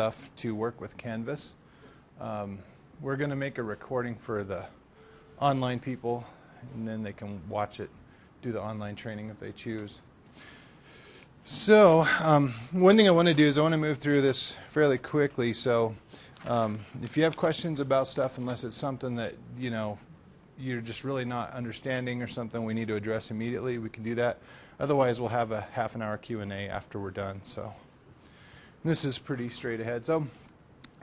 stuff to work with Canvas. We're going to make a recording for the online people, and then they can watch it, do the online training if they choose. So one thing I want to do is I want to move through this fairly quickly. So if you have questions about stuff, unless it's something that you're just really not understanding or something we need to address immediately, we can do that. Otherwise, we'll have a half-an-hour Q&A after we're done. So this is pretty straight ahead. So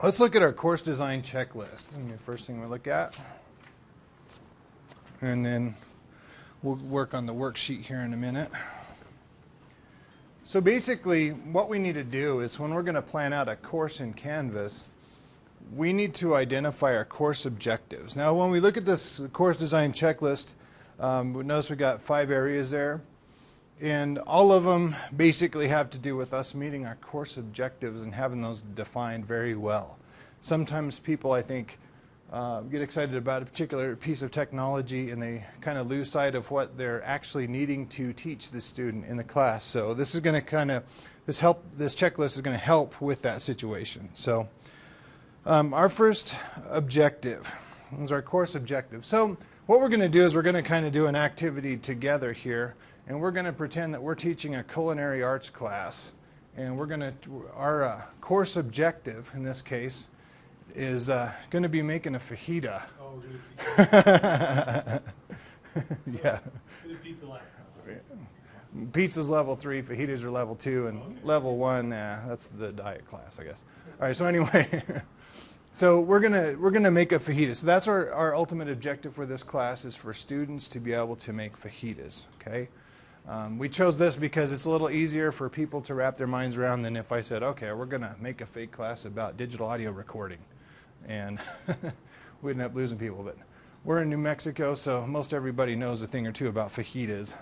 let's look at our course design checklist. This is the first thing we look at. And then we'll work on the worksheet here in a minute. So basically, what we need to do is when we're going to plan out a course in Canvas, we need to identify our course objectives. Now, when we look at this course design checklist, notice we got 5 areas there. And all of them basically have to do with us meeting our course objectives and having those defined very well. Sometimes people, I think, get excited about a particular piece of technology and they kind of lose sight of what they're actually needing to teach the student in the class. So this is going to this checklist is going to help with that situation. So our first objective is our course objective. So what we're going to do is we're going to kind of do an activity together here. And we're going to pretend that we're teaching a culinary arts class. And our course objective, in this case, is going to be making a fajita. Oh, we're going to yeah. We did pizza last time. Pizza's level 3, fajitas are level 2, and level 1, that's the diet class, I guess. All right, so anyway, so we're gonna make a fajita. So that's our ultimate objective for this class, is for students to be able to make fajitas, okay? We chose this because it's a little easier for people to wrap their minds around than if I said, okay, we're going to make a fake class about digital audio recording. And we'd end up losing people. But we're in New Mexico, so most everybody knows a thing or two about fajitas.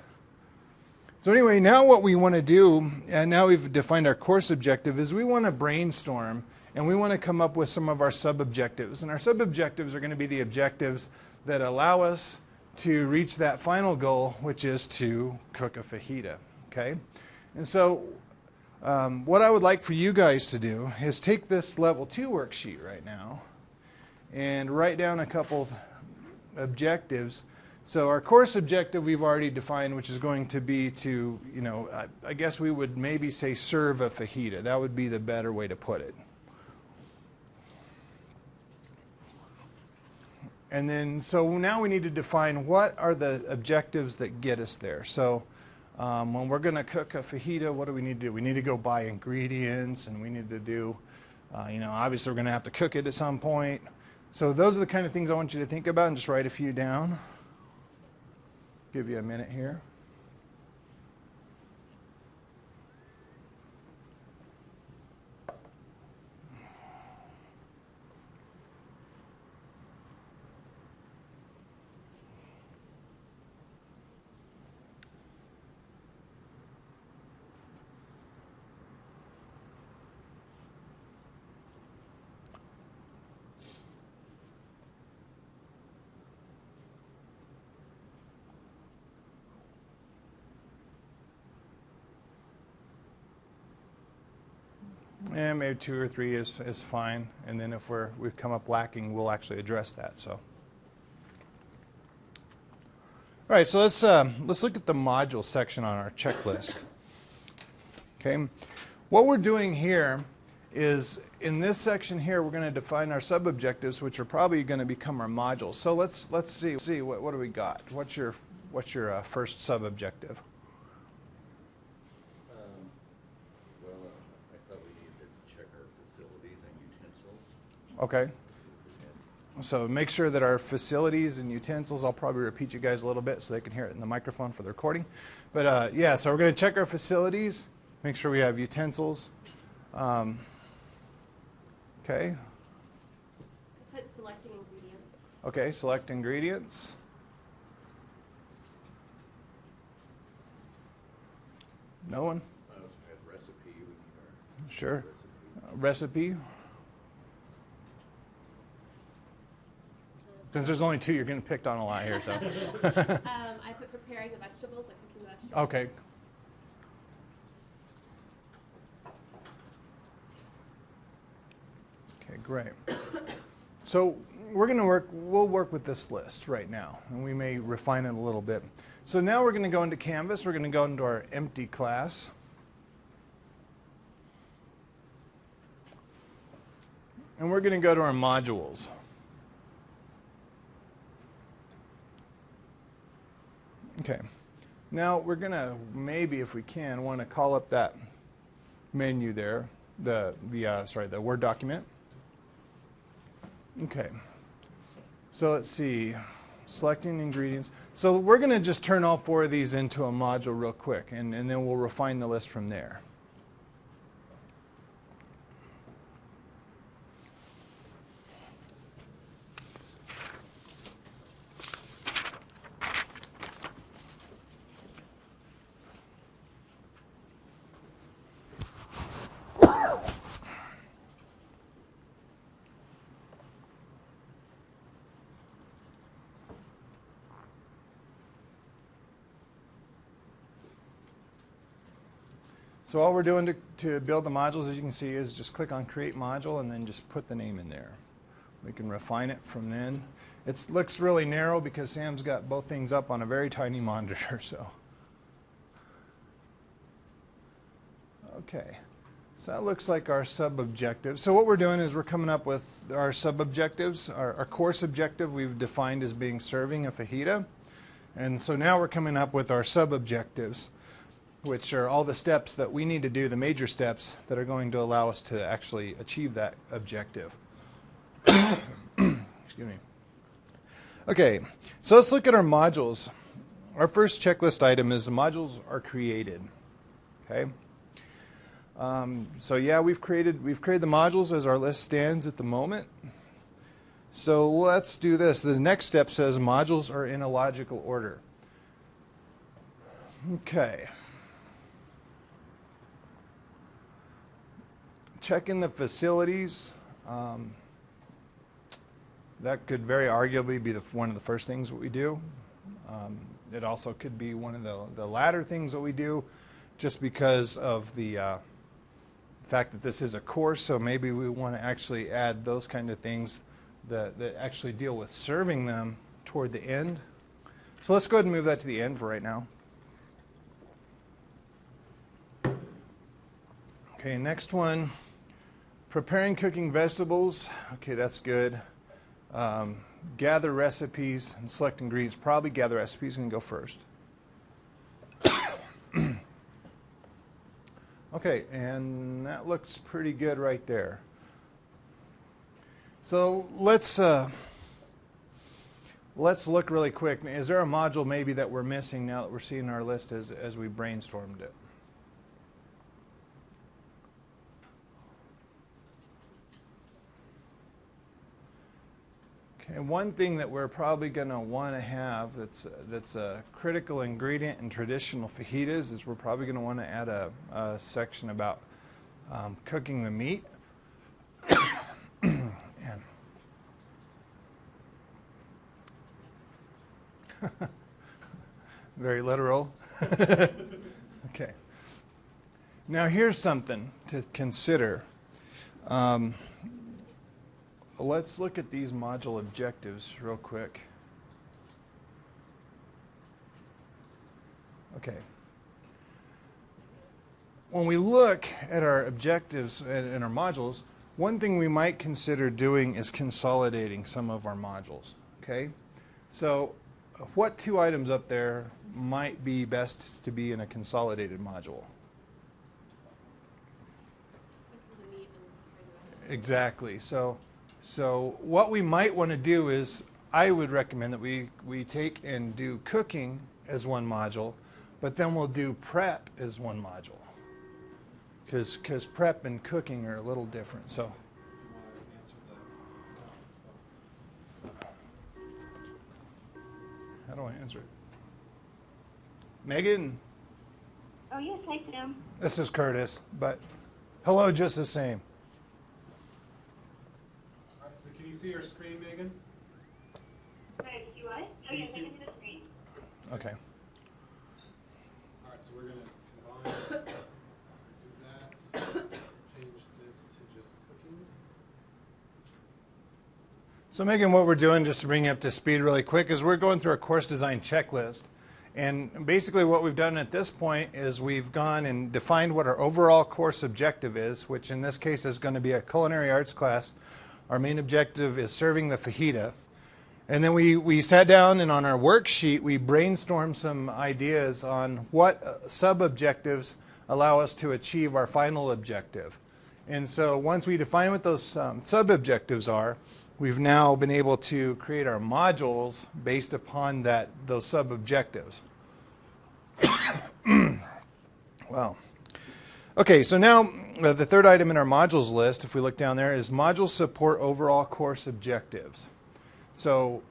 So anyway, now what we want to do, and now we've defined our course objective, is we want to brainstorm and we want to come up with some of our sub-objectives. And our sub-objectives are going to be the objectives that allow us to reach that final goal, which is to cook a fajita, okay? And so what I would like for you guys to do is take this level 2 worksheet right now and write down a couple objectives. So our course objective we've already defined, which is going to be to, I guess we would maybe say serve a fajita. That would be the better way to put it. And then, so now we need to define what are the objectives that get us there. So when we're going to cook a fajita, what do we need to do? We need to go buy ingredients, and we need to do, obviously we're going to have to cook it at some point. So those are the kind of things I want you to think about and just write a few down. Give you a minute here. And maybe 2 or 3 is fine. And then if we've come up lacking, we'll actually address that. So, all right. So let's look at the module section on our checklist. Okay. What we're doing here is in this section here, we're going to define our sub-objectives, which are probably going to become our modules. So let's see what do we got? What's your first sub-objective? Okay. So make sure that our facilities and utensils, I'll probably repeat you guys a little bit so they can hear it in the microphone for the recording. But yeah, so we're going to check our facilities, make sure we have utensils. Okay. I put selecting ingredients. Okay, select ingredients. No one? I also had recipe. Sure. Recipe. Since there's only 2, you're getting picked on a lot here. So. I put preparing the vegetables, like cooking the vegetables. Okay. great. So we'll work with this list right now, and we may refine it a little bit. So now we're going to go into Canvas. We're going to go into our empty class. And we're going to go to our modules. Okay. Now we're going to, maybe if we can, want to call up that menu there, the Word document. Okay. So let's see, selecting ingredients. So we're going to just turn all 4 of these into a module real quick, and then we'll refine the list from there. So all we're doing to build the modules, as you can see, is just click on Create Module and then just put the name in there. We can refine it from then. It looks really narrow because Sam's got both things up on a very tiny monitor. So, okay. So that looks like our sub-objective. So what we're doing is we're coming up with our sub-objectives. Our course objective we've defined as being serving a fajita. And so now we're coming up with our sub-objectives, which are all the steps that we need to do, the major steps that are going to allow us to actually achieve that objective. Excuse me. Okay, so let's look at our modules. Our first checklist item is the modules are created. Okay. So yeah, we've created the modules as our list stands at the moment. So let's do this. The next step says modules are in a logical order. Okay. Check in the facilities. That could very arguably be one of the first things that we do. It also could be one of the latter things that we do, just because of the fact that this is a course. So maybe we want to actually add those kind of things that actually deal with serving them toward the end. So let's go ahead and move that to the end for right now. Okay, next one. Preparing cooking vegetables. Okay, that's good. Gather recipes and select ingredients. Probably gather recipes can go first. Okay, and that looks pretty good right there. So let's look really quick. Is there a module maybe that we're missing now that we're seeing our list as we brainstormed it? Okay, one thing that we're probably going to want to have that's a critical ingredient in traditional fajitas is we're probably going to want to add a section about cooking the meat. Very literal. Okay. Now here's something to consider. Let's look at these module objectives real quick. Okay. When we look at our objectives and our modules, one thing we might consider doing is consolidating some of our modules. Okay? So what 2 items up there might be best to be in a consolidated module? Exactly. So what we might want to do is, I would recommend that we take and do cooking as one module, but then we'll do prep as one module. Because prep and cooking are a little different. So. How do I answer it? Megan? Oh, yes, hi, Sam. This is Curtis, but hello just the same. All right, so can you see your screen, Megan? Sorry, you what? Oh, yes, I can see the screen. Okay. All right, so we're going to combine, do that, change this to just cooking. So Megan, what we're doing, just to bring you up to speed really quick, is we're going through a course design checklist. And basically what we've done at this point is we've gone and defined what our overall course objective is, which in this case is going to be a culinary arts class. Our main objective is serving the fajita. And then we sat down, and on our worksheet we brainstormed some ideas on what sub-objectives allow us to achieve our final objective. And so once we define what those sub-objectives are, we've now been able to create our modules based upon those sub-objectives. Wow. Okay, so now the third item in our modules list, if we look down there, is modules support overall course objectives. So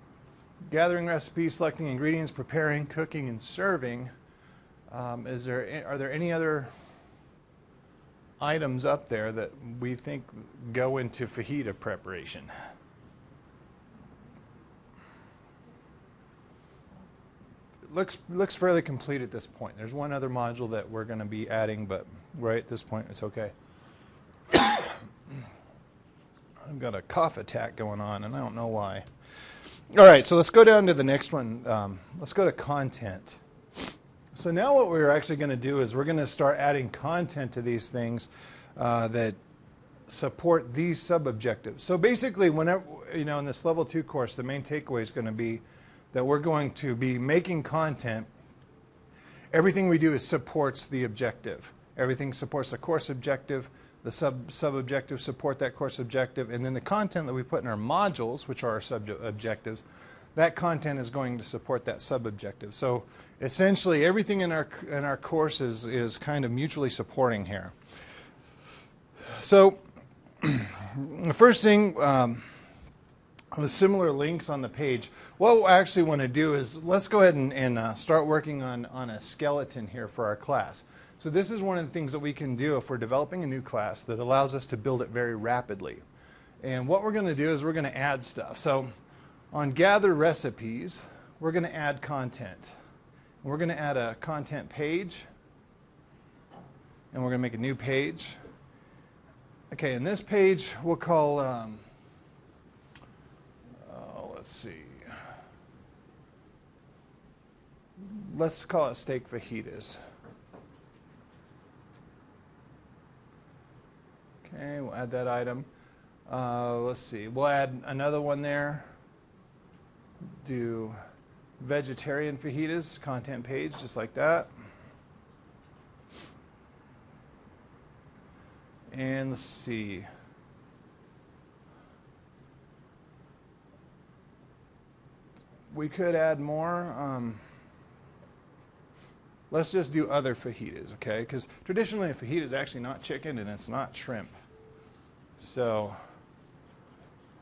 gathering recipes, selecting ingredients, preparing, cooking, and serving. Are there any other items up there that we think go into fajita preparation? Looks fairly complete at this point. There's one other module that we're going to be adding, but right at this point it's okay. I've got a cough attack going on, and I don't know why. All right, so let's go down to the next one. Let's go to content. So now what we're actually going to do is we're going to start adding content to these things that support these sub-objectives. So basically, whenever, in this level 2 course, the main takeaway is going to be that we're going to be making content. Everything we do supports the objective. Everything supports the course objective. The sub-objectives support that course objective. And then the content that we put in our modules, which are our sub-objectives, that content is going to support that sub-objective. So essentially, everything in our course is kind of mutually supporting here. So the first thing, with similar links on the page, what I actually want to do is let's go ahead and start working on a skeleton here for our class. So this is one of the things that we can do if we're developing a new class that allows us to build it very rapidly. And what we're going to do is we're going to add stuff. So on gather recipes, we're going to add content. We're going to add a content page, and we're going to make a new page. Okay, and this page we'll call, let's see, let's call it steak fajitas. Okay, we'll add that item. Let's see, we'll add another one there. Do vegetarian fajitas, content page, just like that. And let's see. We could add more. Let's just do other fajitas, okay? Because traditionally a fajita is actually not chicken and it's not shrimp. So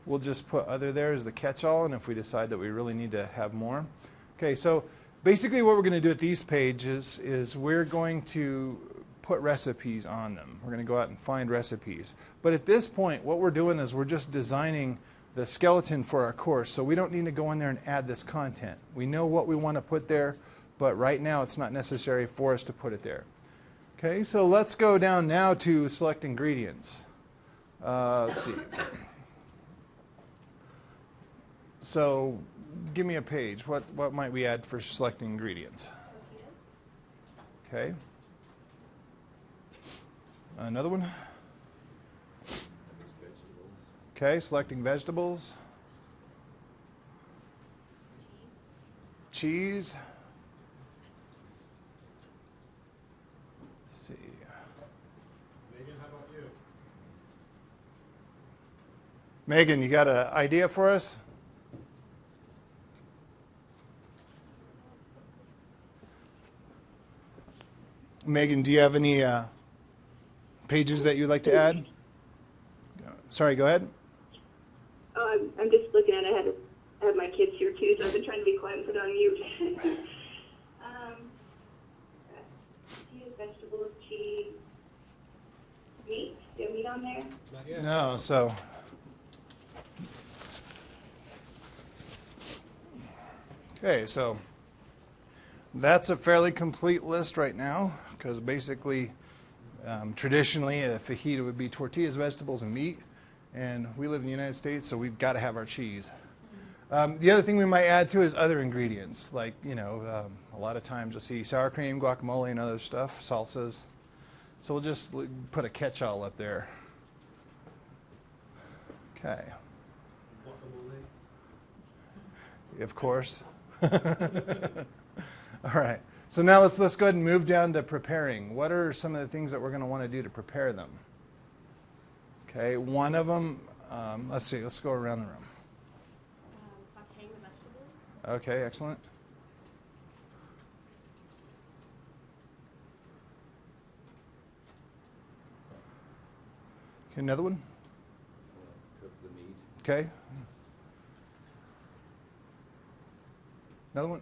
we'll just put other there as the catch-all, and if we decide that we really need to have more. Okay, so basically what we're going to do at these pages is we're going to put recipes on them. We're going to go out and find recipes. But at this point, what we're doing is we're just designing the skeleton for our course, so we don't need to go in there and add this content. We know what we want to put there, but right now it's not necessary for us to put it there. Okay, so let's go down now to select ingredients. Let's see. So give me a page. What might we add for selecting ingredients? Okay. Another one? Okay, selecting vegetables. Cheese. Let's see. Megan, how about you? Megan, you got an idea for us? Megan, do you have any pages that you'd like to add? Sorry, go ahead. Oh, I'm just looking at it. I have my kids here too, so I've been trying to be quiet and put it on mute. Vegetables, cheese, meat. Do you have meat on there? Not yet. No, so. Okay, so that's a fairly complete list right now, because basically, traditionally, a fajita would be tortillas, vegetables, and meat. And we live in the United States, so we've got to have our cheese. The other thing we might add to is other ingredients, like, a lot of times you'll see sour cream, guacamole, and other stuff, salsas. So we'll just put a catch-all up there. Okay. Guacamole. Of course. All right. So now let's go ahead and move down to preparing. What are some of the things that we're going to want to do to prepare them? Okay, one of them, let's see, let's go around the room. Sauteing the vegetables. Okay, excellent. Okay, another one. Cook the meat. Okay. Another one.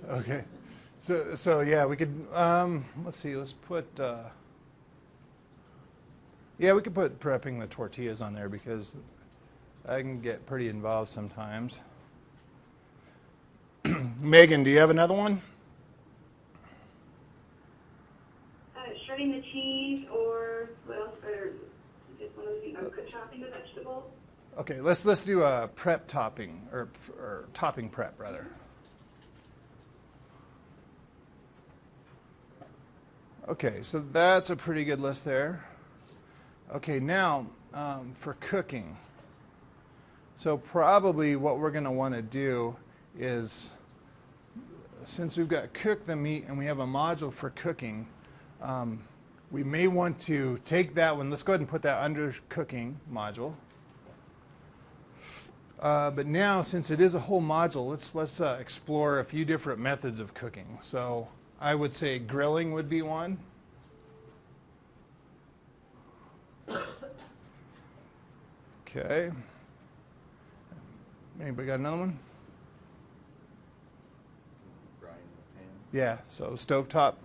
Okay. So yeah, we could, let's see, let's put, yeah, we could put prepping the tortillas on there because I can get pretty involved sometimes. Megan, do you have another one? Shredding the cheese, or what else? Or just one of those, chopping the vegetables. Okay, let's do a prep topping, or topping prep rather. Okay, so that's a pretty good list there. Okay, now for cooking. So probably what we're going to want to do is, since we've got cook the meat and we have a module for cooking, we may want to take that one. Let's go ahead and put that under cooking module. But now, since it is a whole module, let's explore a few different methods of cooking. So I would say grilling would be one. Okay. Anybody got another one? Frying the pan. Yeah, so stovetop.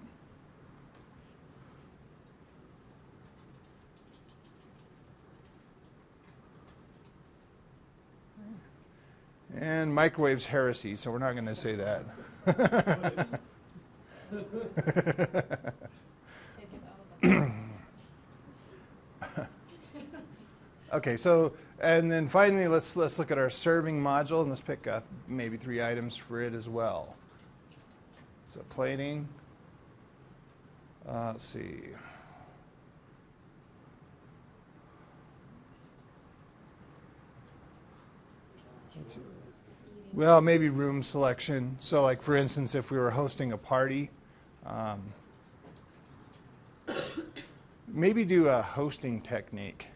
And microwave's heresy, so we're not going to say that. Okay, so, and then finally, let's look at our serving module, and let's pick maybe 3 items for it as well. So plating. Let's see. Well, maybe room selection. So, like, for instance, if we were hosting a party, maybe do a hosting technique.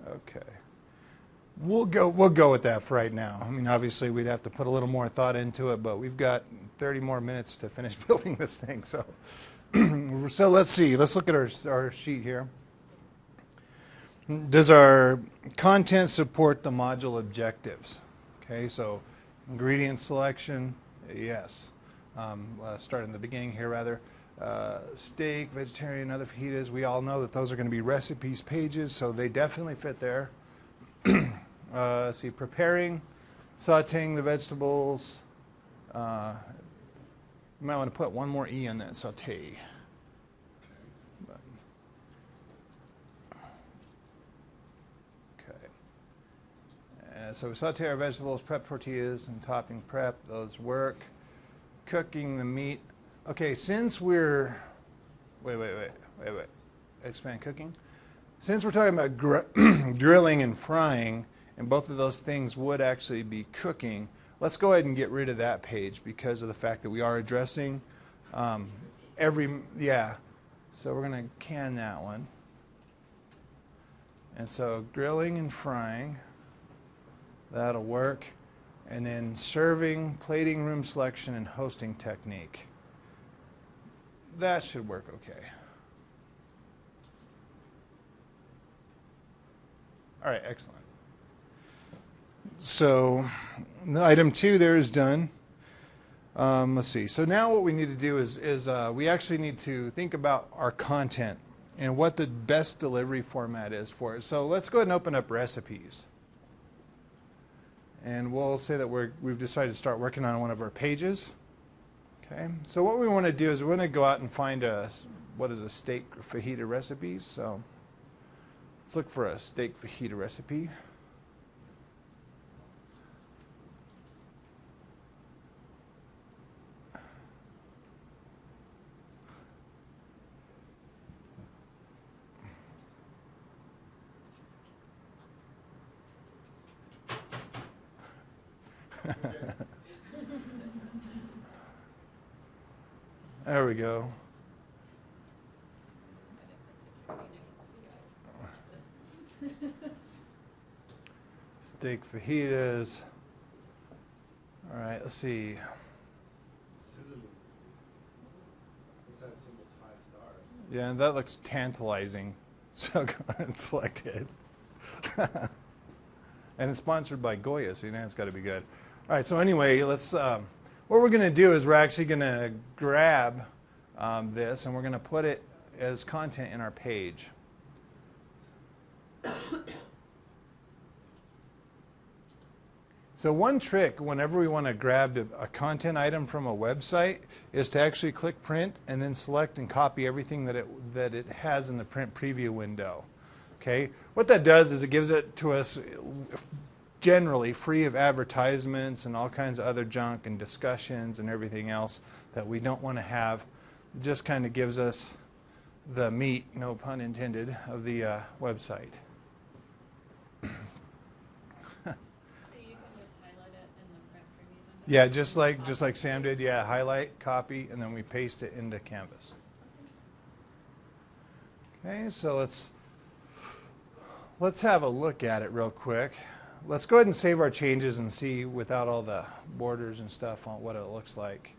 Okay. We'll go with that for right now. I mean, obviously, we'd have to put a little more thought into it, but we've got 30 more minutes to finish building this thing. So, so let's see. Let's look at our sheet here. Does our content support the module objectives? Okay, so ingredient selection, yes. Start in the beginning here, rather. Steak, vegetarian, other fajitas. We all know that those are going to be recipes pages, so they definitely fit there. See, preparing, sauteing the vegetables. You might want to put one more E on that, saute. But, okay. So we saute our vegetables, prep tortillas, and topping prep. Those work. Cooking the meat. Okay, since we're... Wait. Expand cooking. Since we're talking about grilling and frying, and both of those things would actually be cooking, let's go ahead and get rid of that page because of the fact that we are addressing yeah. So we're going to can that one. And so grilling and frying, that'll work. And then serving, plating, room selection, and hosting technique. That should work okay. All right, excellent. So item 2 there is done. Let's see. So now what we need to do is we actually need to think about our content. and what the best delivery format is for it. So let's go ahead and open up recipes. And we'll say that we've decided to start working on one of our pages. Okay, so what we want to do is we want to go out and find what is a steak fajita recipe. So let's look for a steak fajita recipe. There we go. Steak fajitas. All right, let's see. Sizzling. This has almost 5 stars. Yeah, and that looks tantalizing. So go ahead and select it. And it's sponsored by Goya, so you know it's got to be good. All right, so anyway, let's. What we're going to do is we're actually going to grab this and we're going to put it as content in our page. So one trick whenever we want to grab a content item from a website is to actually click print and then select and copy everything that it has in the print preview window. Okay? What that does is it gives it to us generally free of advertisements and all kinds of other junk and discussions and everything else that we don't want to have. It just kind of gives us the meat, no pun intended, of the website. So you can just highlight it in the print preview window? Yeah, just like Sam did. Yeah, highlight, copy, and then we paste it into Canvas. Okay, so let's have a look at it real quick. Let's go ahead and save our changes and see without all the borders and stuff on what it looks like.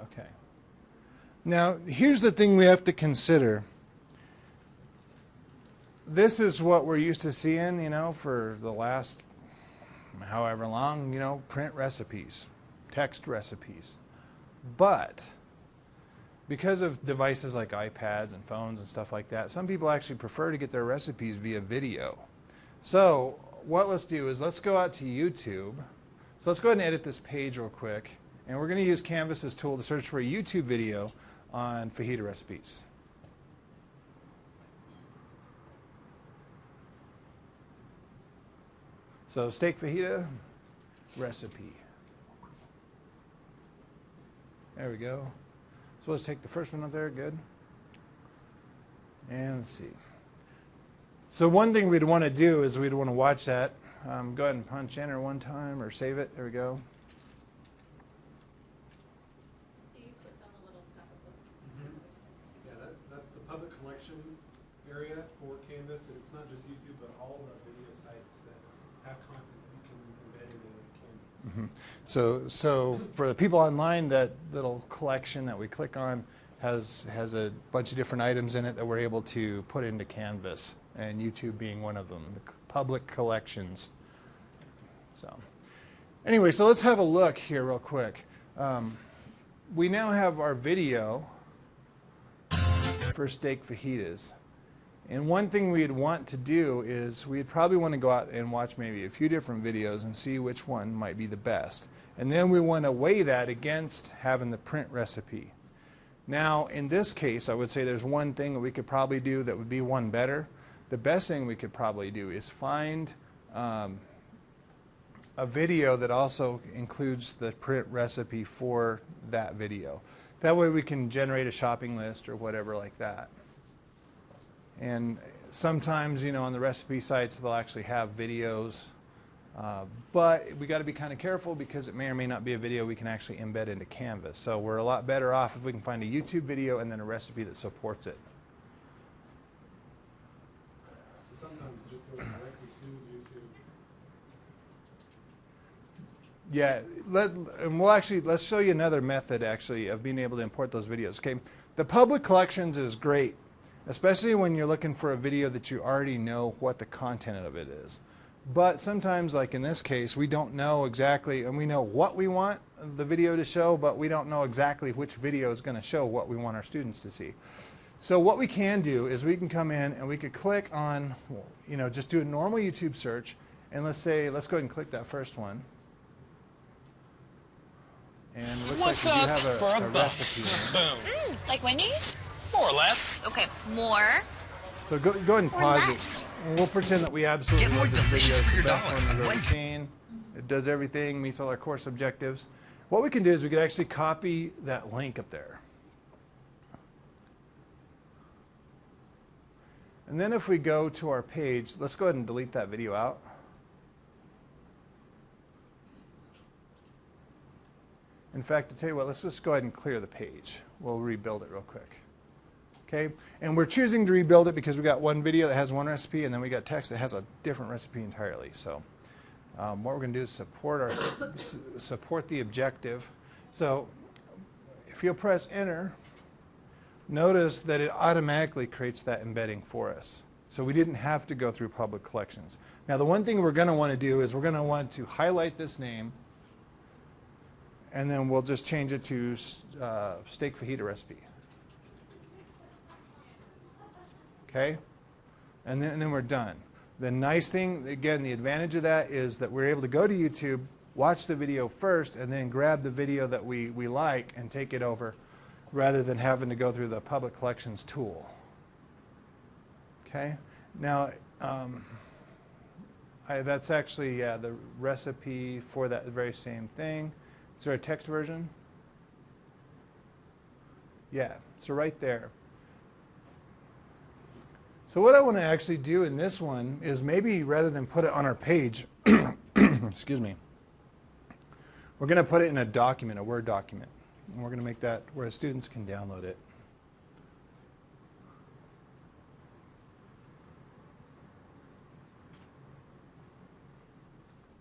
Okay. Now, here's the thing we have to consider. This is what we're used to seeing, you know, for the last however long, you know, print recipes, text recipes. But because of devices like iPads and phones and stuff like that, some people actually prefer to get their recipes via video. So what let's do is let's go out to YouTube. So let's go ahead and edit this page real quick. And we're going to use Canvas's tool to search for a YouTube video on fajita recipes. So steak fajita recipe. There we go. So let's take the first one up there. Good. And let's see. So one thing we'd want to do is we'd want to watch that. Go ahead and punch enter one time or save it. There we go. So you clicked on the little stack of books? Yeah, that's the public collection area for Canvas. It's not just YouTube, but all the video sites that have content that you can embed into Canvas. So for the people online, that little collection that we click on has a bunch of different items in it that we're able to put into Canvas, and YouTube being one of them, the public collections. So anyway, so let's have a look here real quick. We now have our video for steak fajitas. And one thing we'd want to do is we'd probably want to go out and watch maybe a few different videos and see which one might be the best. And then we want to weigh that against having the print recipe. Now, in this case, I would say there's one thing that we could probably do that would be one better. The best thing we could probably do is find a video that also includes the print recipe for that video. That way we can generate a shopping list or whatever like that. And sometimes, you know, on the recipe sites they'll actually have videos, but we got to be kind of careful because it may or may not be a video we can actually embed into Canvas. So we're a lot better off if we can find a YouTube video and then a recipe that supports it. So sometimes it just goes directly to YouTube. Yeah, let's show you another method actually of being able to import those videos. Okay, the public collections is great, especially when you're looking for a video that you already know what the content of it is. But sometimes, like in this case, we don't know exactly, and we know what we want the video to show, but we don't know exactly which video is going to show what we want our students to see. So what we can do is we can come in and we could click on, just do a normal YouTube search, and let's go ahead and click that first one. And it looks What's like we do up have for a a buck? recipe in. Boom. Like Wendy's? More or less. Okay, more. So go ahead and Or pause less. it. And we'll pretend that we absolutely Get more love this video. delicious It's for the your best dollar. one we've ever seen. It does everything, meets all our course objectives. What we can do is we could actually copy that link up there. And then if we go to our page, let's go ahead and delete that video out. In fact, to tell you what, let's just go ahead and clear the page. We'll rebuild it real quick. Okay, and we're choosing to rebuild it because we got one video that has one recipe, and then we got text that has a different recipe entirely. So what we're going to do is support the objective. So if you'll press enter, notice that it automatically creates that embedding for us. So we didn't have to go through public collections. Now the one thing we're going to want to do is we're going to want to highlight this name, and then we'll just change it to steak fajita recipe. Okay, and then we're done. The nice thing, again, the advantage of that is that we're able to go to YouTube, watch the video first, and then grab the video that we like and take it over, rather than having to go through the public collections tool. Okay, now that's actually the recipe for that very same thing. Is there a text version? Yeah, so right there. So what I want to actually do in this one is maybe rather than put it on our page, excuse me, we're going to put it in a document, a Word document. And we're going to make that where students can download it.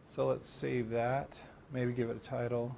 So let's save that, maybe give it a title.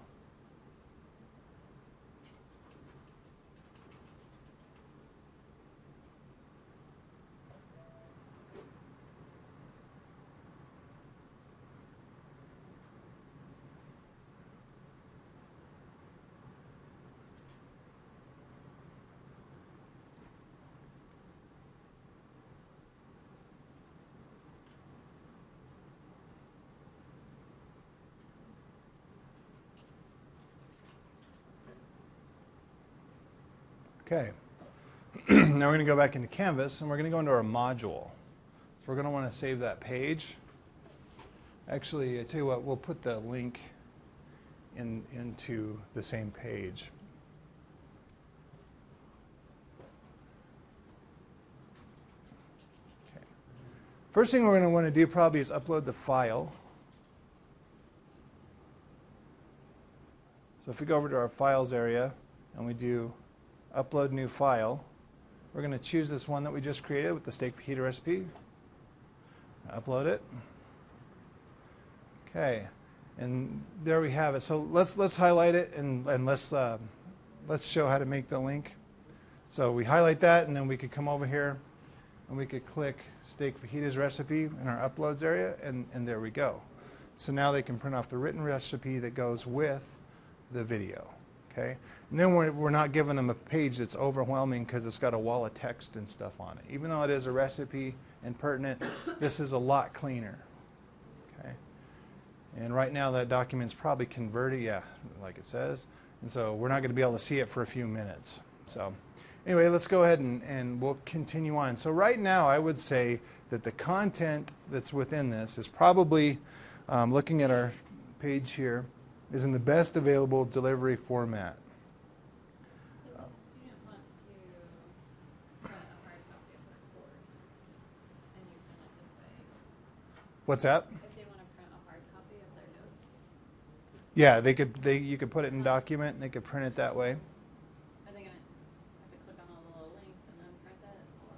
Okay, now we're going to go back into Canvas and we're going to go into our module. So we're going to want to save that page. Actually, I tell you what, we'll put the link into the same page. Okay. First thing we're going to want to do probably is upload the file. So if we go over to our files area and we do upload new file, we're going to choose this one that we just created with the steak fajita recipe. Upload it. Okay, and there we have it. So let's highlight it and let's show how to make the link. So we highlight that, and then we could come over here and we could click steak fajitas recipe in our uploads area, and there we go. So now they can print off the written recipe that goes with the video. Okay, and then we're not giving them a page that's overwhelming because it's got a wall of text and stuff on it. Even though it is a recipe and pertinent, this is a lot cleaner. Okay, and right now that document's probably converted, yeah, like it says, and so we're not going to be able to see it for a few minutes. So anyway, let's go ahead and we'll continue on. So right now I would say that the content that's within this is probably, looking at our page here, is in the best available delivery format. So when a student wants to print a hard copy of their course, and you print it this way, What's that? if they want to print a hard copy of their notes, Yeah, you could put it in document and they could print it that way. are they going to have to click on all the little links and then print it, or?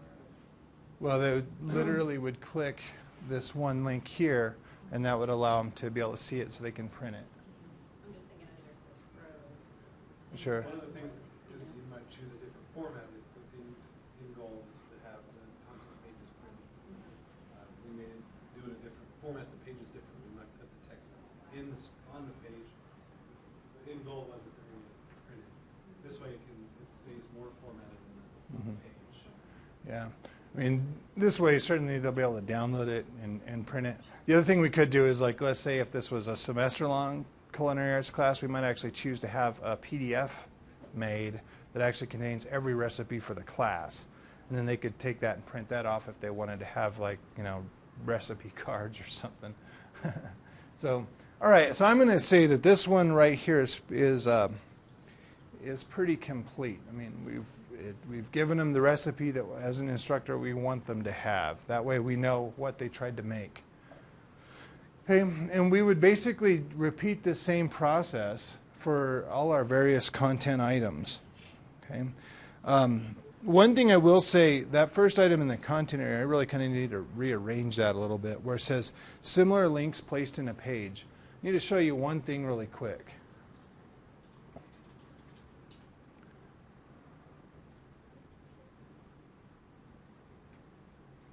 Well, they literally would click this one link here, and that would allow them to be able to see it so they can print it. I'm just thinking of their first rows. Sure. One of the things is you might choose a different format if the end goal is to have the content pages printed. We may do it a different format, the page is different, we might put the text on the page. The end goal was that they're going to get printed. This way it stays more formatted in the page. Yeah. I mean, this way, certainly they'll be able to download it and print it. The other thing we could do is, like, let's say if this was a semester-long culinary arts class, we might actually choose to have a PDF made that actually contains every recipe for the class. And then they could take that and print that off if they wanted to have, like, you know, recipe cards or something. So, all right, so I'm going to say that this one right here is pretty complete. I mean, we've given them the recipe that, as an instructor, we want them to have. That way we know what they tried to make. Okay, and we would basically repeat the same process for all our various content items. Okay. One thing I will say, that first item in the content area, I really kind of need to rearrange that a little bit, where it says similar links placed in a page. I need to show you one thing really quick.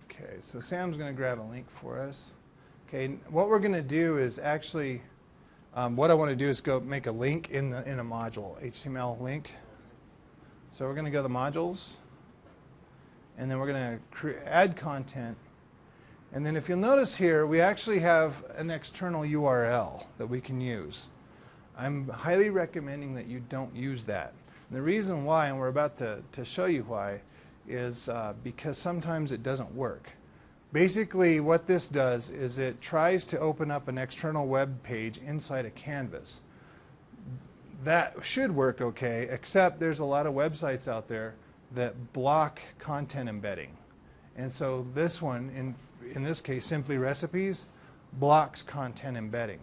Okay, so Sam's going to grab a link for us. Okay, what we're going to do is actually, what I want to do is go make a link in a module, HTML link. So we're going to go to the modules, and then we're going to add content. And then if you'll notice here, we actually have an external URL that we can use. I'm highly recommending that you don't use that. And the reason why, and we're about to show you why, is because sometimes it doesn't work. Basically, what this does is it tries to open up an external web page inside a Canvas. That should work okay, except there's a lot of websites out there that block content embedding. And so this one, in this case, Simply Recipes, blocks content embedding.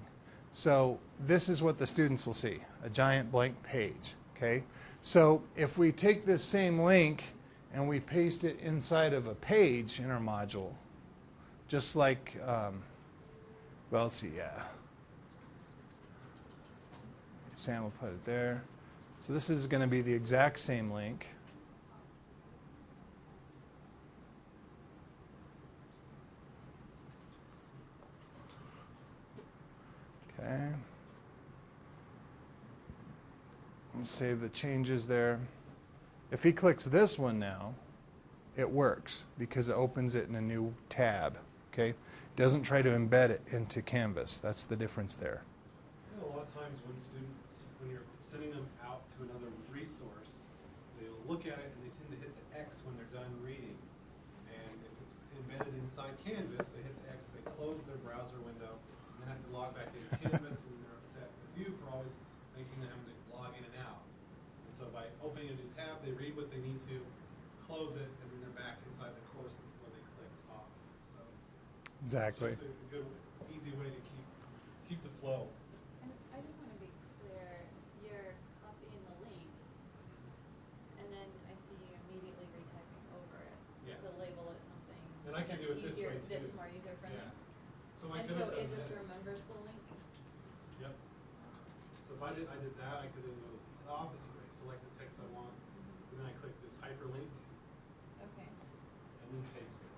So this is what the students will see, a giant blank page. Okay? So if we take this same link and we paste it inside of a page in our module, just like, well, let's see, yeah. Sam will put it there. So this is going to be the exact same link. Okay. Let's save the changes there. If he clicks this one now, it works because it opens it in a new tab. Okay? It doesn't try to embed it into Canvas. That's the difference there. You know, a lot of times when you're sending them out to another resource, they'll look at it and they tend to hit the X when they're done reading. And if it's embedded inside Canvas, they hit the X, they close their browser window, and then have to log back into Canvas, and they're upset with you for always making them have to log in and out. And so by opening a new tab, they read what they need to, close it, and then they're back inside the course before they click off. So Exactly. it's just a good, easy way to keep the flow. And I just want to be clear, you're copying the link, and then I see you immediately retyping over it to label it something. And I can do it this way too. That's more user friendly. Yeah. So I And could so have done it just this. remembers the link. Yep. So if I did that, I could then go the opposite way. Select the text I want, and then I click this hyperlink, Okay. and then paste it.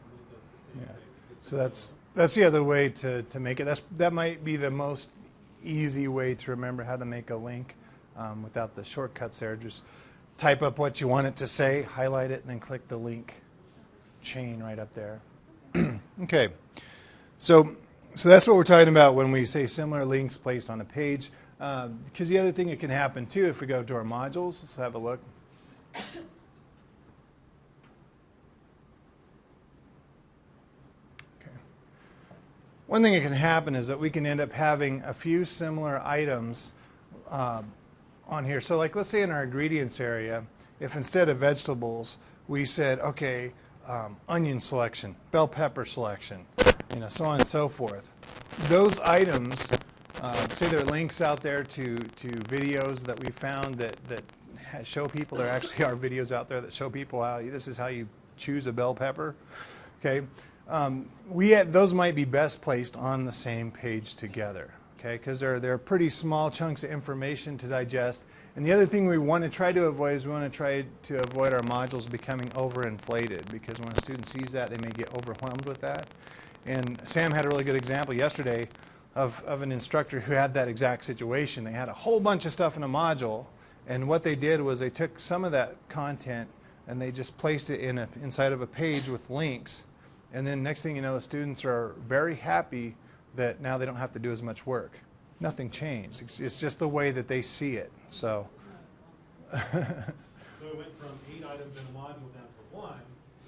And then it does the same Yeah. thing. It's So the that's the other way to make it. That might be the most easy way to remember how to make a link without the shortcuts there. Just type up what you want it to say, highlight it, and then click the link chain right up there. Okay. So that's what we're talking about when we say similar links placed on a page. Because the other thing that can happen too, if we go to our modules, let's have a look. One thing that can happen is that we can end up having a few similar items on here. So like let's say in our ingredients area, if instead of vegetables, we said, okay, onion selection, bell pepper selection, so on and so forth. Those items, say there are links out there to videos that we found that show people, there actually are videos out there that show people how this is how you choose a bell pepper. Okay. Those might be best placed on the same page together, okay? Because they're pretty small chunks of information to digest. And the other thing we want to try to avoid is we want to try to avoid our modules becoming overinflated, because when a student sees that, they may get overwhelmed with that. And Sam had a really good example yesterday of an instructor who had that exact situation. They had a whole bunch of stuff in a module, and what they did was they took some of that content and they just placed it inside of a page with links. And then next thing you know, the students are very happy that now they don't have to do as much work. Nothing changed. It's just the way that they see it. So. So it went from 8 items in a module down to 1,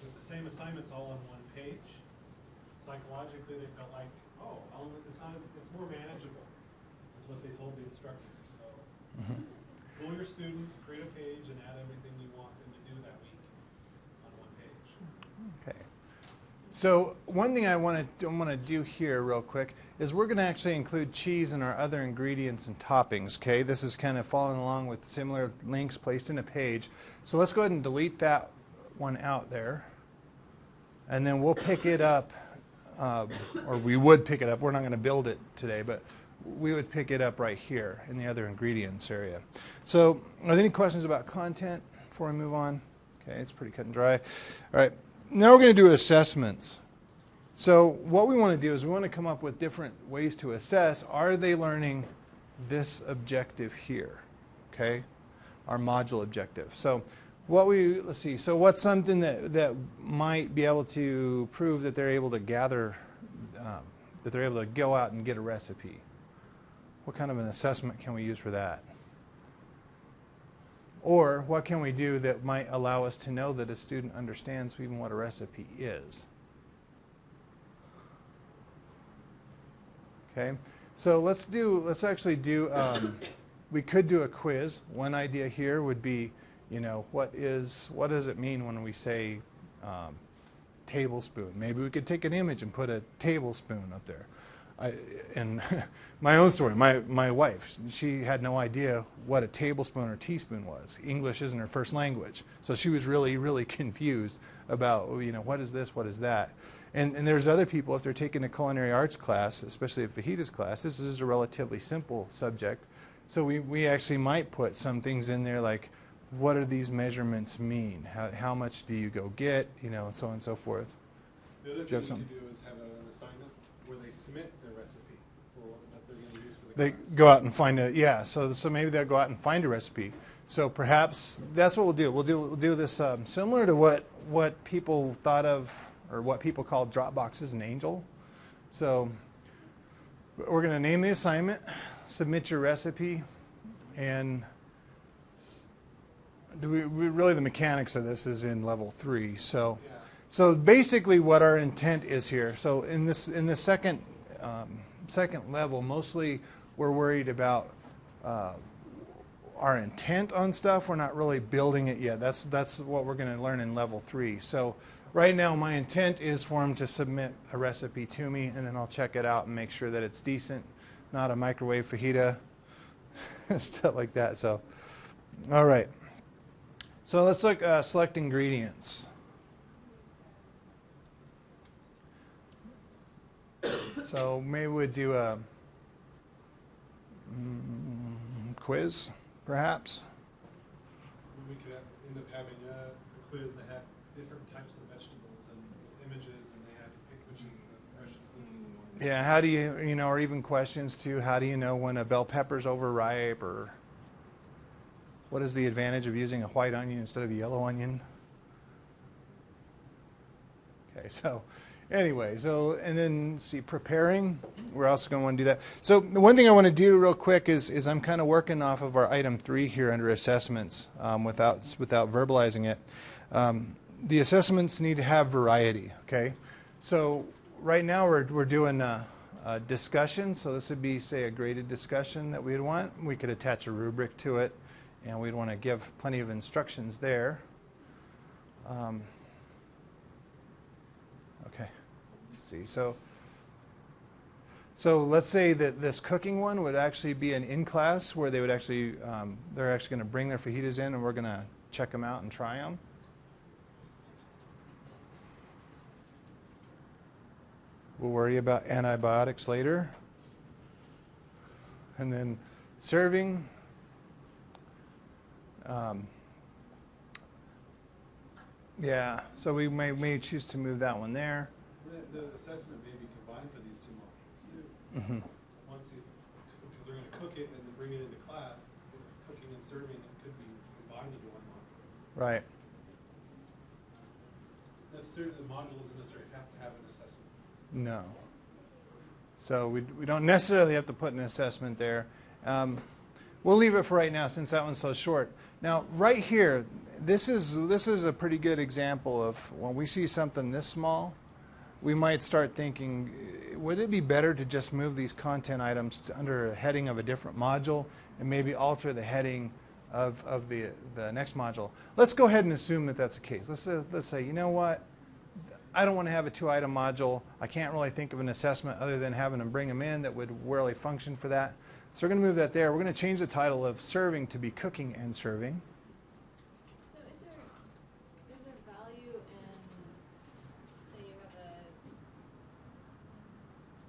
with the same assignments all on one page. Psychologically, they felt like, oh, it's more manageable, is what they told the instructors. So pull your students, create a page, and add everything you want them to do that week on one page. Okay. So one thing I want to do here real quick is we're going to actually include cheese in our other ingredients and toppings. Okay, this is kind of following along with similar links placed in a page. So let's go ahead and delete that one out there, and then we'll pick it up, or we would pick it up. We're not going to build it today, but we would pick it up right here in the other ingredients area. So are there any questions about content before we move on? Okay, it's pretty cut and dry. All right. Now we're going to do assessments. So what we want to do is we want to come up with different ways to assess, are they learning this objective here? Okay, our module objective. So let's see, so what's something that might be able to prove that they're able to gather, that they're able to go out and get a recipe? What kind of an assessment can we use for that? Or what can we do that might allow us to know that a student understands even what a recipe is? Okay, so let's actually do, we could do a quiz. One idea here would be, what does it mean when we say tablespoon? Maybe we could take an image and put a tablespoon up there. And my own story, my wife, she had no idea what a tablespoon or teaspoon was. English isn't her first language. So she was really, really confused about, what is this, what is that? And there's other people, if they're taking a culinary arts class, especially a fajitas class, this is a relatively simple subject. So we actually might put some things in there like, what do these measurements mean? How much do you go get? And so on and so forth. The other thing you could do is have an assignment where they submit their recipe for what they're going to use for the class. They go out and find so maybe they'll go out and find a recipe. So perhaps that's what we'll do. We'll do this similar to what people thought of, or what people call Dropboxes and Angel. So we're going to name the assignment, submit your recipe, and really the mechanics of this is in level 3. So. Yeah. So basically what our intent is here, so in the second level, mostly we're worried about our intent on stuff. We're not really building it yet. That's what we're going to learn in level 3. So right now my intent is for them to submit a recipe to me, and then I'll check it out and make sure that it's decent, not a microwave fajita, stuff like that. So, all right. So let's look, select ingredients. So maybe we'd do a quiz, perhaps. We could end up having a quiz that had different types of vegetables and images, and they had to pick which is the freshest looking one. Yeah, how do you, or even questions too, how do you know when a bell pepper's overripe, or what is the advantage of using a white onion instead of a yellow onion? Okay, so anyway, and then see, preparing, we're also going to want to do that. So the one thing I want to do real quick is I'm kind of working off of our item 3 here under assessments without verbalizing it. The assessments need to have variety, okay? So right now we're doing a discussion, so this would be, say, a graded discussion that we'd want. We could attach a rubric to it, and we'd want to give plenty of instructions there. Okay, let's see. So let's say that this cooking one would actually be an in-class where they would actually, they're actually going to bring their fajitas in, and we're going to check them out and try them. We'll worry about antibiotics later. And then serving. Yeah, so we may choose to move that one there. The assessment may be combined for these 2 modules too. Mm-hmm. Because they're going to cook it and then bring it into class, cooking and serving, it could be combined into one module. Right. student, the module doesn't necessarily have to have an assessment. No. So we don't necessarily have to put an assessment there. We'll leave it for right now since that one's so short. Now, right here, this is a pretty good example of when we see something this small, we might start thinking, would it be better to just move these content items to under a heading of a different module and maybe alter the heading of the next module? Let's go ahead and assume that that's the case. Let's say, you know what? I don't want to have a 2-item module. I can't really think of an assessment other than having them bring them in that would really function for that. So we're going to move that there. We're going to change the title of serving to be cooking and serving. So is there value in, say you have a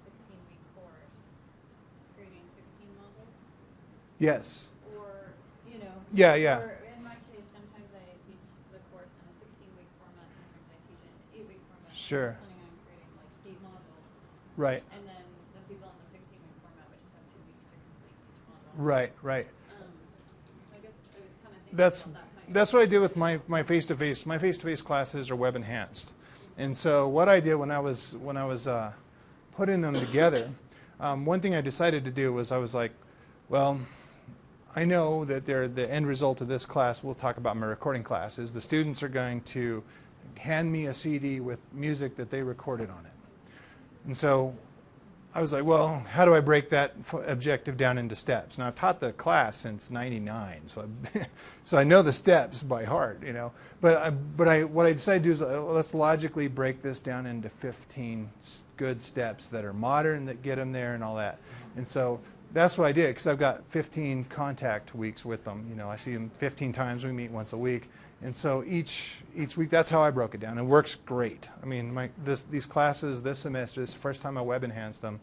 16-week course, creating 16 modules? Yes. Or, you know, Yeah, yeah. or in my case, sometimes I teach the course in a 16-week format, sometimes I teach it in an 8-week format. Sure. I'm planning on creating like 8 modules. Right. And then the people in the 16-week format would just have 2 weeks to complete each module. Right, right. So I guess I was kind of thinking That's about that. that's what I do with my face-to-face. My face-to-face classes are web enhanced, and so what I did when I was putting them together, one thing I decided to do was I was like, well, I know that the end result of this class, we'll talk about my recording class, is the students are going to hand me a CD with music that they recorded on it, and so I was like, well, how do I break that objective down into steps? Now, I've taught the class since '99, so I know the steps by heart, you know. But what I decided to do is let's logically break this down into 15 good steps that are modern, that get them there, and all that. And so that's what I did, because I've got 15 contact weeks with them. You know, I see them 15 times. We meet once a week. And so each week, that's how I broke it down. It works great. I mean, these classes this semester, this is the first time I web enhanced them,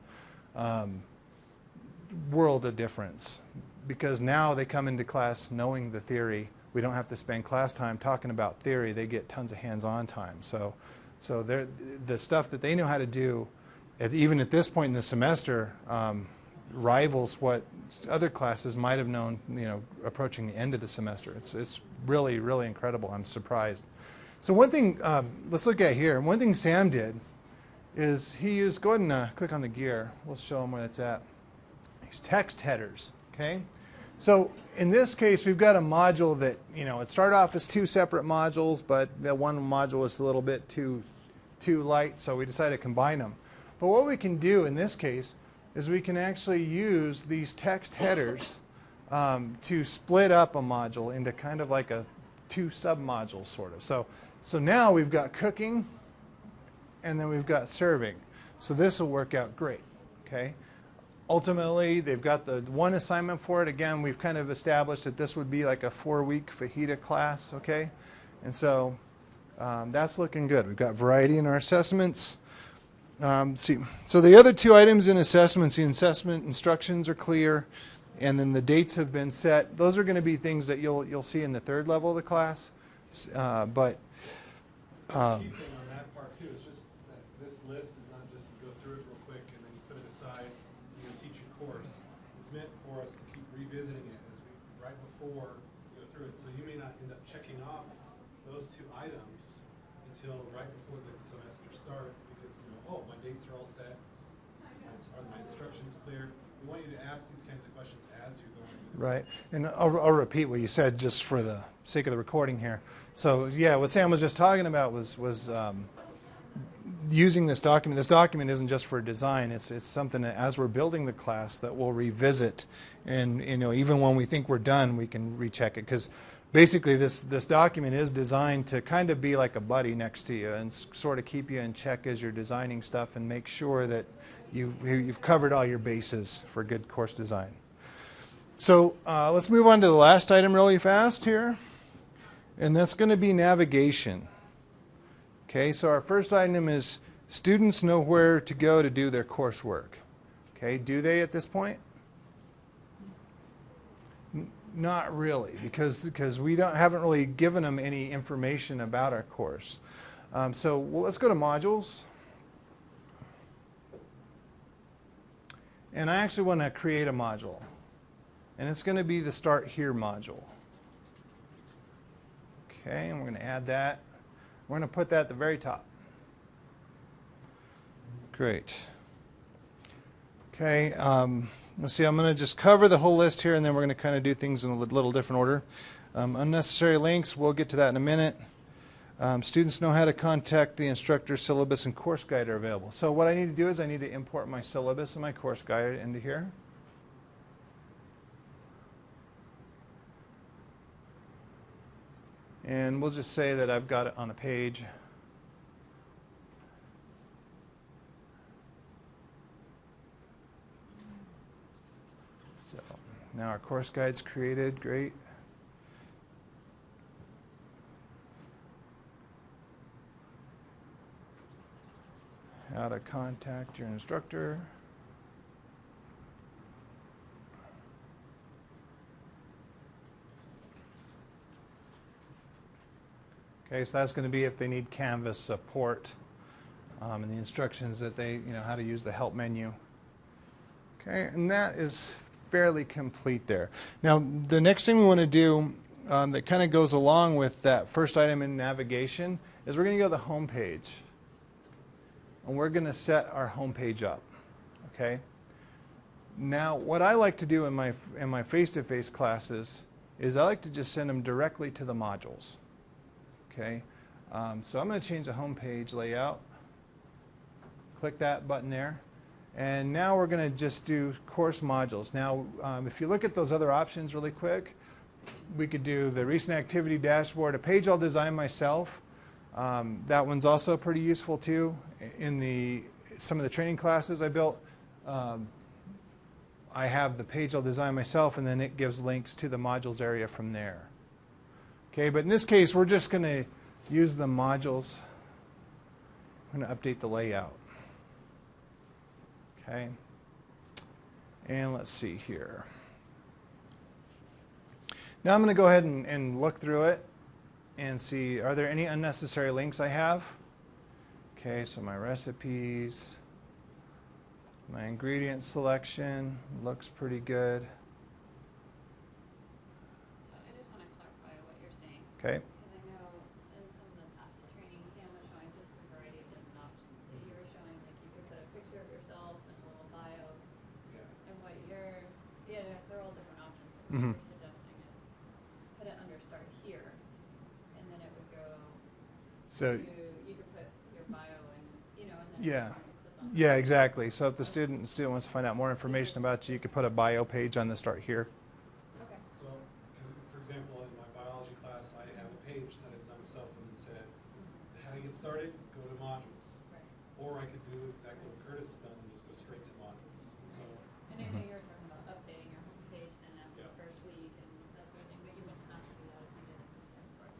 world of difference. Because now they come into class knowing the theory. We don't have to spend class time talking about theory. They get tons of hands-on time. So the stuff that they know how to do, even at this point in the semester, rivals what other classes might have known, you know, approaching the end of the semester. It's really, really incredible. I'm surprised. So one thing, let's look at here. One thing Sam did is he used, go ahead and click on the gear. We'll show him where it's at. These text headers, okay? So in this case, we've got a module that, you know, it started off as 2 separate modules, but that one module was a little bit too light, so we decided to combine them. But what we can do in this case is we can actually use these text headers to split up a module into kind of like 2 sub-modules, sort of. So now we've got cooking, and then we've got serving. So this will work out great, okay? Ultimately, they've got the one assignment for it. Again, we've kind of established that this would be like a 4-week fajita class, okay? And so that's looking good. We've got variety in our assessments. So the other 2 items in assessments, the assessment instructions are clear, and then the dates have been set. Those are going to be things that you'll see in the 3rd level of the class. The key thing on that part too is just that this list is not just you go through it real quick and then you put it aside. You teach your course. It's meant for us to keep revisiting it right before you go through it. So you may not end up checking off those 2 items until right before the semester starts, because you know, oh, my dates are all set. Are my instructions clear? We want you to ask these kinds of questions as you're going through the Right, course. and I'll repeat what you said just for the sake of the recording here. So yeah, what Sam was just talking about was using this document. This document isn't just for design. It's something that as we're building the class that we'll revisit, and you know, even when we think we're done, we can recheck it, because basically this document is designed to kind of be like a buddy next to you and sort of keep you in check as you're designing stuff and make sure that you've covered all your bases for good course design. So let's move on to the last item really fast here, and that's going to be navigation. Okay, so our first item is students know where to go to do their coursework. Okay, do they at this point? Not really, because we haven't really given them any information about our course. So let's go to modules. And I actually want to create a module. And it's going to be the Start Here module. Okay, and we're going to add that. We're going to put that at the very top. Great. Okay, let's see, I'm going to just cover the whole list here, and then we're going to kind of do things in a little different order. Unnecessary links, we'll get to that in a minute. Students know how to contact the instructor. Syllabus and course guide are available. So what I need to do is I need to import my syllabus and my course guide into here. And we'll just say that I've got it on a page. So now our course guide's created. Great. How to contact your instructor. Okay, so that's going to be if they need Canvas support, and the instructions that they, how to use the help menu. Okay, and that is fairly complete there. Now, the next thing we want to do that kind of goes along with that first item in navigation is we're going to go to the home page. And we're going to set our home page up. Okay. Now, what I like to do in my face-to-face classes is I like to just send them directly to the modules. Okay. So I'm going to change the home page layout. Click that button there, and now we're going to just do course modules. Now, if you look at those other options really quick, we could do the recent activity dashboard, a page I'll design myself. That one's also pretty useful too. In some of the training classes I built, I have the page I'll design myself, and then it gives links to the modules area from there. Okay, but in this case, we're just going to use the modules. I'm going to update the layout. Okay, and let's see here. Now I'm going to go ahead and look through it and see, are there any unnecessary links I have? Okay, so my recipes, my ingredient selection looks pretty good. So I just want to clarify what you're saying. Okay. Because I know in some of the past trainings, Dan was showing just a variety of different options. So you were showing like you could put a picture of yourself and a little bio. Yeah. And what they're all different options. But Mm-hmm. what you're suggesting is put it under start here, and then it would go So, to, you could put your bio and, and then. yeah. click on it. Yeah, exactly. So if the student wants to find out more information about you, you could put a bio page on the start here. Okay. So, for example, in my biology class, I have a page that I designed myself and it said, how to get started, go to modules. Right. Or I could do exactly what Curtis has done and just go straight to modules. And so, And I know you were talking about updating your homepage then after Yeah. the first week and that sort of thing, but you wouldn't have to do that if you didn't start.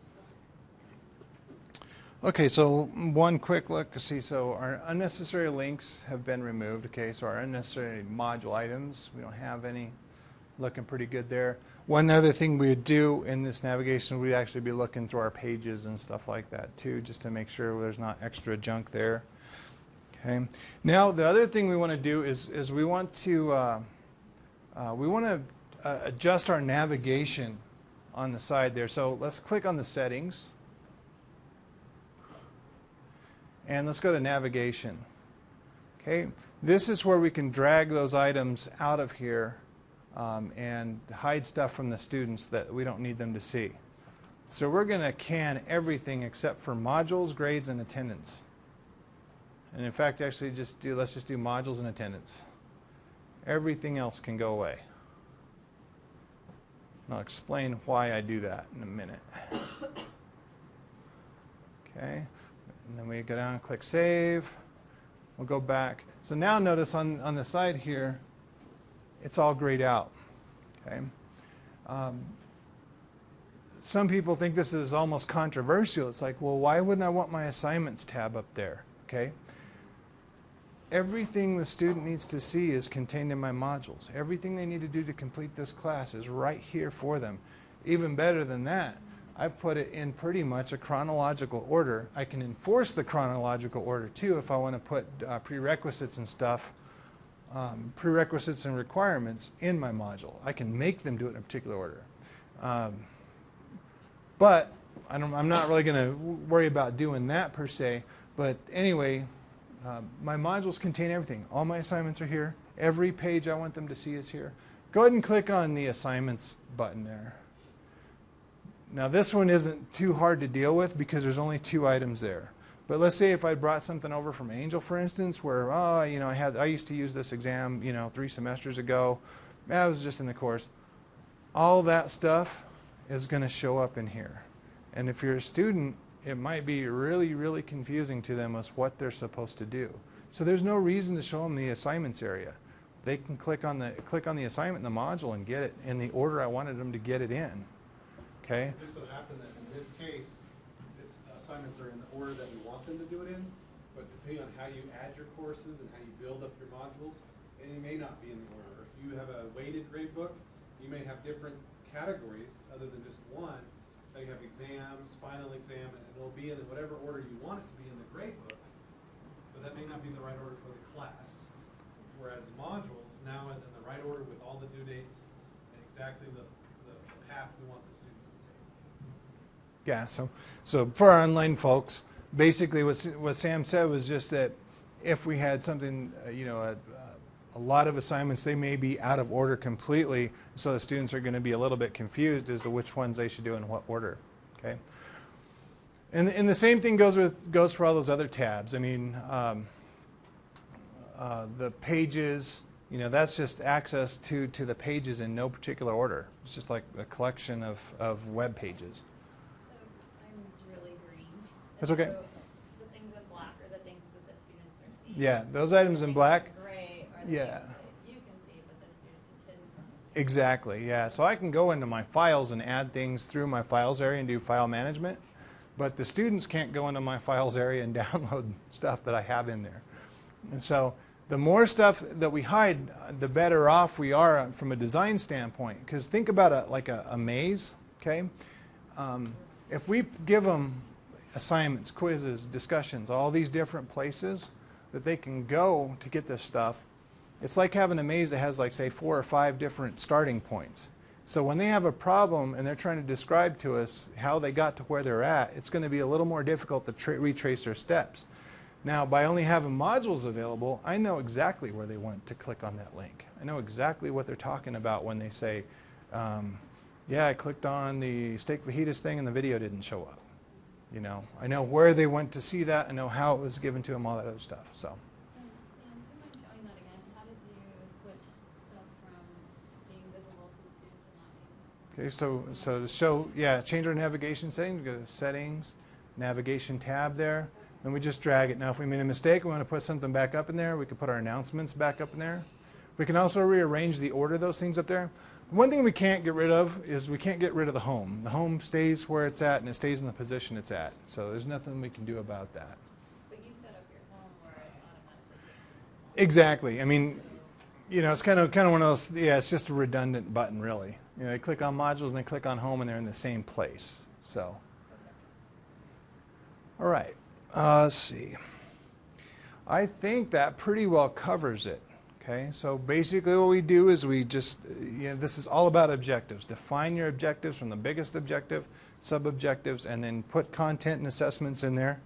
Okay, so one quick look to see. So our unnecessary links have been removed. Okay, so our unnecessary module items, we don't have any. Looking pretty good there. One other thing we would do in this navigation, we'd actually be looking through our pages and stuff like that too, just to make sure there's not extra junk there. Okay. Now the other thing we want to do is we want to adjust our navigation on the side there. So let's click on the settings. And let's go to navigation. Okay, this is where we can drag those items out of here and hide stuff from the students that we don't need them to see. So we're going to can everything except for modules, grades, and attendance. And in fact, actually, let's just do modules and attendance. Everything else can go away. And I'll explain why I do that in a minute. Okay. And then we go down and click Save. We'll go back. So now notice on the side here, it's all grayed out. Okay. Some people think this is almost controversial. It's like, well, why wouldn't I want my assignments tab up there? Okay. Everything the student needs to see is contained in my modules. Everything they need to do to complete this class is right here for them. Even better than that, I've put it in pretty much a chronological order. I can enforce the chronological order too if I want to put prerequisites and stuff, prerequisites and requirements in my module. I can make them do it in a particular order. But I'm not really going to worry about doing that per se. But anyway, My modules contain everything. All my assignments are here. Every page I want them to see is here. Go ahead and click on the assignments button there. Now this one isn't too hard to deal with because there's only 2 items there. But let's say if I brought something over from Angel, for instance, where I used to use this exam 3 semesters ago. That was just in the course. All that stuff is going to show up in here. And if you're a student, it might be really, really confusing to them as what they're supposed to do. So there's no reason to show them the assignments area. They can click on the assignment in the module and get it in the order I wanted them to get it in. Okay? It just so happened that in this case, assignments are in the order that we want them to do it in, but depending on how you add your courses and how you build up your modules, they may not be in the order. If you have a weighted grade book, you may have different categories other than just one. So you have exams, final exam, and it'll be in whatever order you want it to be in the grade book, but that may not be the right order for the class. Whereas modules now is in the right order with all the due dates and exactly the path we want the students to take. Yeah, so for our online folks, basically what Sam said was just that if we had something, a lot of assignments, they may be out of order completely, so the students are going to be a little bit confused as to which ones they should do in what order. Okay, and the same thing goes for all those other tabs. I mean, the pages, that's just access to the pages in no particular order. It's just like a collection of web pages. So I'm really green. That's okay. So the things in black are the things that the students are seeing. Yeah, those items in black. Gray are the Yeah. things that you can see, but the student is hidden from the student. Exactly, yeah. So I can go into my files and add things through my files area and do file management, but the students can't go into my files area and download stuff that I have in there. And so the more stuff that we hide, the better off we are from a design standpoint. Because think about a maze, okay? If we give them assignments, quizzes, discussions, all these different places that they can go to get this stuff, it's like having a maze that has, like, say, 4 or 5 different starting points. So when they have a problem and they're trying to describe to us how they got to where they're at, it's going to be a little more difficult to retrace their steps. Now, by only having modules available, I know exactly where they want to click on that link. I know exactly what they're talking about when they say, yeah, I clicked on the steak fajitas thing and the video didn't show up. I know where they went to see that. I know how it was given to them, all that other stuff. So. Sam, do you mind showing that again? How did you switch stuff from being visible to the students and not being visible? Okay, so to show, yeah, change our navigation settings. Go to Settings, Navigation tab there. Then we just drag it. Now, if we made a mistake, we want to put something back up in there, we can put our announcements back up in there. We can also rearrange the order of those things up there. One thing we can't get rid of is we can't get rid of the home. The home stays where it's at, and it stays in the position it's at. So there's nothing we can do about that. But you set up your home where it automatically gets Exactly. I mean, it's kind of one of those, yeah, it's just a redundant button, really. They click on modules, and they click on home, and they're in the same place. So, all right. Let's see. I think that pretty well covers it. Okay, so basically what we do is we just, this is all about objectives. Define your objectives from the biggest objective, sub-objectives, and then put content and assessments in there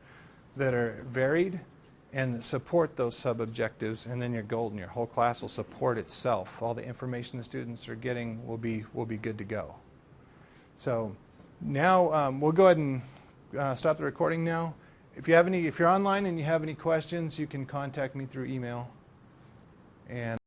that are varied and that support those sub-objectives, and then you're golden. Your whole class will support itself. All the information the students are getting will be good to go. So now we'll go ahead and stop the recording now. If you're online and you have any questions, you can contact me through email. And